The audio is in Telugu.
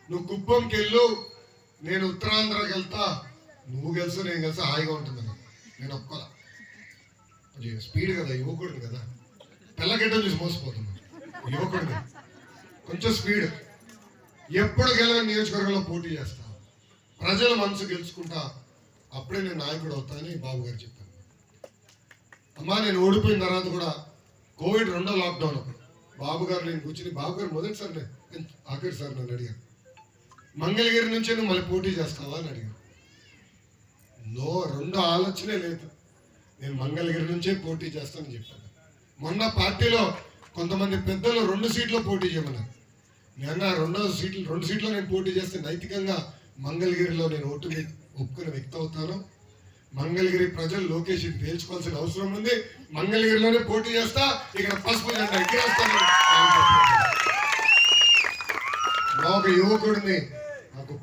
నువ్వు కుప్పంకి వెళ్ళు, నేను ఉత్తరాంధ్రకి వెళ్తా, నువ్వు గెలుసు నేను గెలుసు, హాయిగా ఉంటుందని. నేను ఒక్కలా స్పీడ్ కదా, యువకుడిని కదా, తెల్లగడ్డ చూసి మోసపోతున్నా. యువకుడిని కొంచెం స్పీడ్. ఎప్పుడు గెలవని నియోజకవర్గంలో పోటీ చేస్తా, ప్రజల మనసు గెలుచుకుంటా, అప్పుడే నేను నాయకుడు అవుతా అని బాబు గారు చెప్పాను. అమ్మా నేను ఓడిపోయిన తర్వాత కూడా కోవిడ్ 2వ లాక్డౌన్ అప్పుడు బాబు గారు నేను కూర్చుని, బాబు గారు మొదటిసారి ఆఖరిసారి నన్ను అడిగారు, మంగళగిరి నుంచే నువ్వు మళ్ళీ పోటీ చేస్తావా అని అడిగారు. రెండో ఆలోచనే లేదు, నేను మంగళగిరి నుంచే పోటీ చేస్తానని చెప్పాను. మొన్న పార్టీలో కొంతమంది పెద్దలు 2 సీట్లు పోటీ చేయమన్నారు. నేను 2 సీట్లో నేను పోటీ చేస్తే నైతికంగా మంగళగిరిలో నేను ఓటు ఒప్పుకునే వ్యక్తి అవుతాను. మంగళగిరి ప్రజలు లోకేష్ తేల్చుకోవాల్సిన అవసరం ఉంది. మంగళగిరిలోనే పోటీ చేస్తా, ఇక్కడ పసుపు జెండా ఎక్కిరేస్తాను. ఒక యువకుడిని నాకు